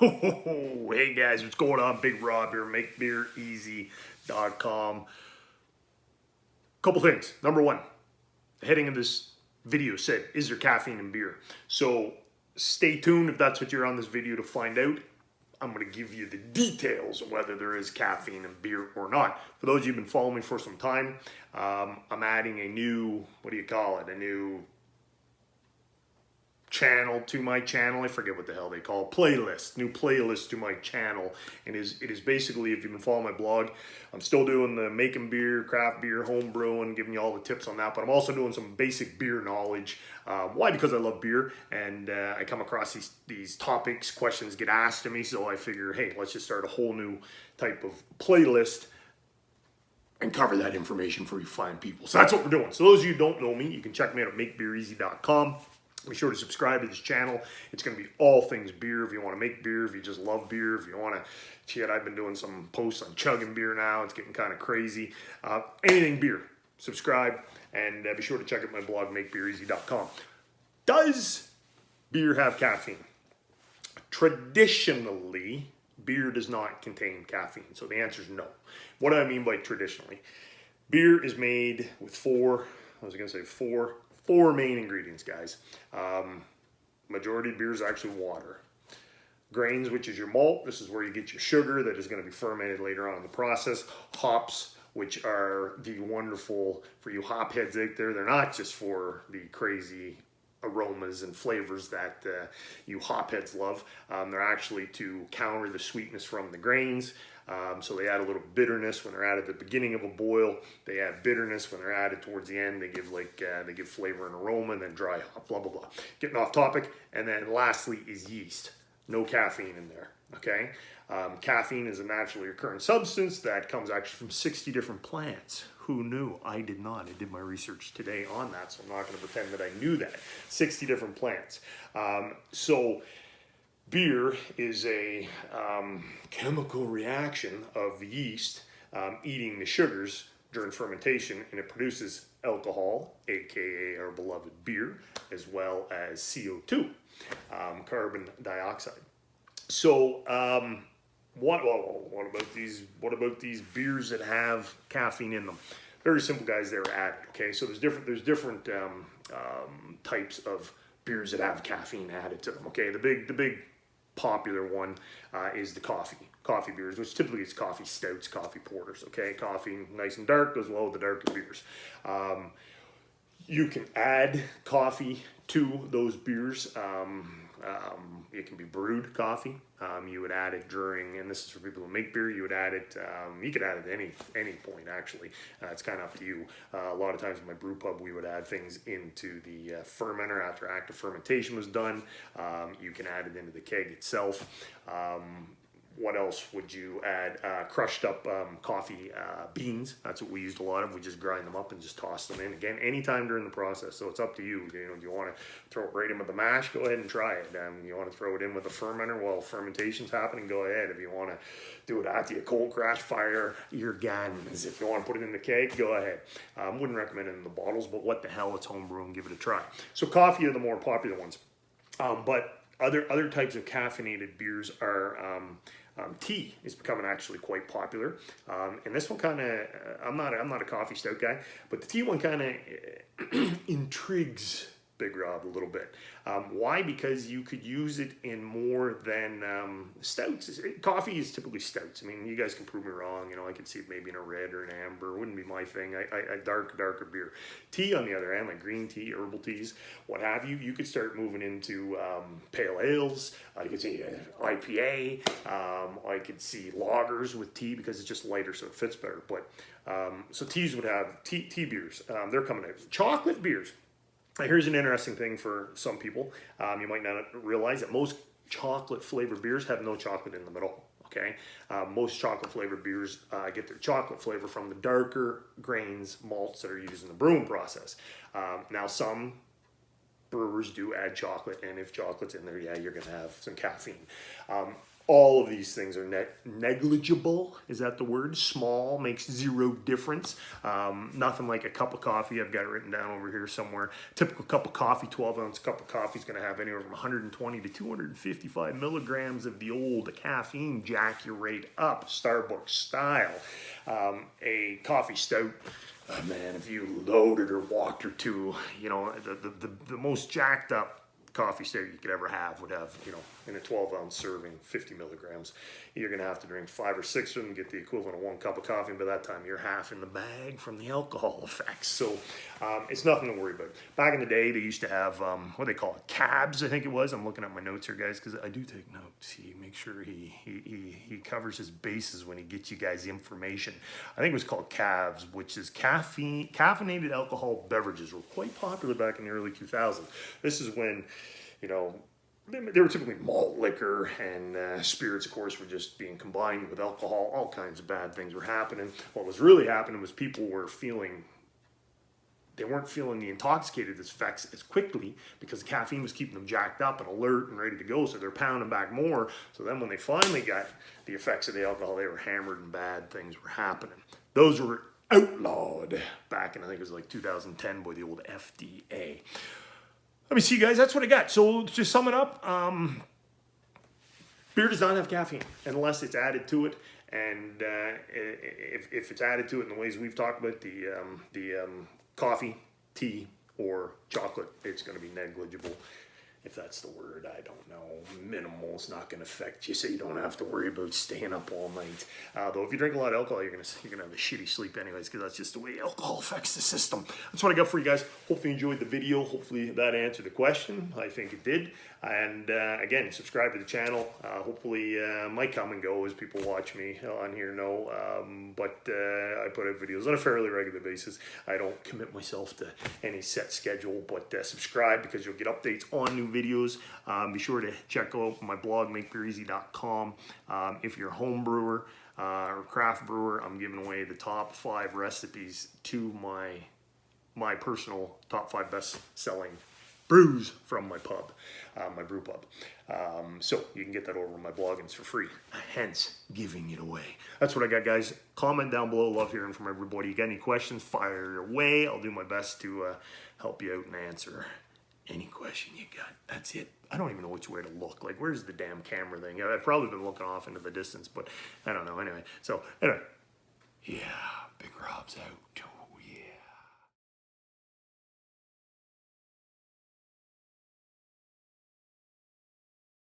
Hey guys, what's going on? Big Robb here, makebeereasy.com. Couple things. Number one, the heading of this video said, is there caffeine in beer? So stay tuned if that's what you're on this video to find out. I'm going to give you the details of whether there is caffeine in beer or not. For those of you who've been following me for some time, I'm adding a new, a new channel to my channel. I forget what the hell they call it. New playlist to my channel. And it is basically, if you've been following my blog, I'm still doing the making beer, craft beer, home brewing, giving you all the tips on that, but I'm also doing some basic beer knowledge. Why? Because I love beer, and I come across these topics, questions get asked to me, so I figure, hey, let's just start a whole new type of playlist and cover that information for you fine people. So that's what we're doing. So those of you who don't know me, you can check me out at makebeereasy.com. Be sure to subscribe to this channel. It's going to be all things beer. If you want to make beer, if you just love beer, if you want to, shit, I've been doing some posts on chugging beer now. It's getting kind of crazy. Anything beer, subscribe, and be sure to check out my blog, makebeereasy.com. Does beer have caffeine? Traditionally, beer does not contain caffeine. So the answer is no. What do I mean by traditionally? Beer is made with four main ingredients, guys. Majority of beer is actually water. Grains, which is your malt. This is where you get your sugar that is going to be fermented later on in the process. Hops, which are the wonderful, for you hop heads out there, they're not just for the crazy aromas and flavors that you hop heads love. They're actually to counter the sweetness from the grains. So they add a little bitterness when they're added at the beginning of a boil. They add bitterness when they're added towards the end. They give they give flavor and aroma, and then dry hop, blah, blah, blah. Getting off topic. And then lastly is yeast. No caffeine in there, okay? Caffeine is a naturally occurring substance that comes actually from 60 different plants. Who knew? I did not. I did my research today on that, so I'm not going to pretend that I knew that. 60 different plants. So beer is a chemical reaction of yeast eating the sugars during fermentation, and it produces alcohol, aka our beloved beer, as well as CO2, carbon dioxide. So what about these beers that have caffeine in them? Very simple, guys. They're added. Okay, so there's different types of beers that have caffeine added to them. Okay, the big popular one is the coffee beers, which typically is coffee stouts, coffee porters. Okay, coffee nice and dark goes well with the darker beers. You can add coffee to those beers. It can be brewed coffee. You would add it during, and this is for people who make beer, you would add it, you could add it at any point, actually. It's kind of up to you. A lot of times in my brew pub, we would add things into the fermenter after active fermentation was done. You can add it into the keg itself. What else would you add? Crushed up coffee beans. That's what we used a lot of. We just grind them up and just toss them in. Again, anytime during the process. So it's up to you. You know, do you want to throw it right in with the mash? Go ahead and try it. You want to throw it in with the fermenter while fermentation's happening? Go ahead. If you want to do it after you cold crash fire your guns, if you want to put it in the keg, go ahead. Wouldn't recommend it in the bottles, but what the hell? It's homebrew, and give it a try. So coffee are the more popular ones, but other types of caffeinated beers are. Tea is becoming actually quite popular, and this one kind of I'm not a coffee stout guy, but the tea one kind of intrigues Big Robb a little bit. Why? Because you could use it in more than stouts. Coffee is typically stouts. I mean, you guys can prove me wrong. You know, I could see it maybe in a red or an amber. It wouldn't be my thing. I darker beer. Tea, on the other hand, like green tea, herbal teas, what have you, you could start moving into pale ales. I could see IPA. I could see lagers with tea because it's just lighter, so it fits better. But so teas would have tea beers. They're coming out. Chocolate beers. Here's an interesting thing for some people. You might not realize that most chocolate flavored beers have no chocolate in them at all. Okay, most chocolate flavored beers get their chocolate flavor from the darker grains, malts that are used in the brewing process. Now, some brewers do add chocolate, and if chocolate's in there, yeah, you're gonna have some caffeine. All of these things are negligible. Is that the word? Small, makes zero difference. Nothing like a cup of coffee. I've got it written down over here somewhere. Typical cup of coffee, 12-ounce cup of coffee is going to have anywhere from 120 to 255 milligrams of the old caffeine, jack you right up, Starbucks style. A coffee stout, man, if you loaded or walked or two, you know, the most jacked up coffee stout you could ever have would have, you know, in a 12-ounce serving, 50 milligrams. You're going to have to drink 5 or 6 of them to get the equivalent of 1 cup of coffee. And by that time, you're half in the bag from the alcohol effects. So it's nothing to worry about. Back in the day, they used to have, what do they call it? Cabs, I think it was. I'm looking at my notes here, guys, because I do take notes. He makes sure he covers his bases when he gets you guys information. I think it was called cabs, which is caffeinated alcohol beverages were quite popular back in the early 2000s. This is when, you know, they were typically malt liquor, and spirits, of course, were just being combined with alcohol. All kinds of bad things were happening. What was really happening was people were they weren't feeling the intoxicated effects as quickly because the caffeine was keeping them jacked up and alert and ready to go, so they're pounding back more. So then when they finally got the effects of the alcohol, they were hammered and bad things were happening. Those were outlawed back in, I think it was like 2010 by the old FDA. Let me see, guys, that's what I got. So to sum it up, beer does not have caffeine unless it's added to it. And if it's added to it in the ways we've talked about, the coffee, tea, or chocolate, it's going to be negligible. If that's the word, I don't know. Minimal is not going to affect you, so you don't have to worry about staying up all night. Though if you drink a lot of alcohol, you're gonna have a shitty sleep anyways, because that's just the way alcohol affects the system. That's what I got for you guys. Hopefully you enjoyed the video. Hopefully that answered the question. I think it did. And again, subscribe to the channel. Hopefully might come and go as people watch me on here know. But I put out videos on a fairly regular basis. I don't commit myself to any set schedule, but subscribe because you'll get updates on new videos. Be sure to check out my blog, makebeereasy.com. If you're a home brewer or craft brewer, I'm giving away the top 5 recipes to my personal top 5 best-selling brews from my pub, my brew pub. So you can get that over on my blog, and it's for free, hence giving it away. That's what I got, guys. Comment down below. Love hearing from everybody. You got any questions, fire away. I'll do my best to help you out and answer any question you got. That's it. I don't even know which way to look. Like, where's the damn camera thing? I've probably been looking off into the distance, but I don't know. Anyway, so anyway, yeah, Big Rob's out.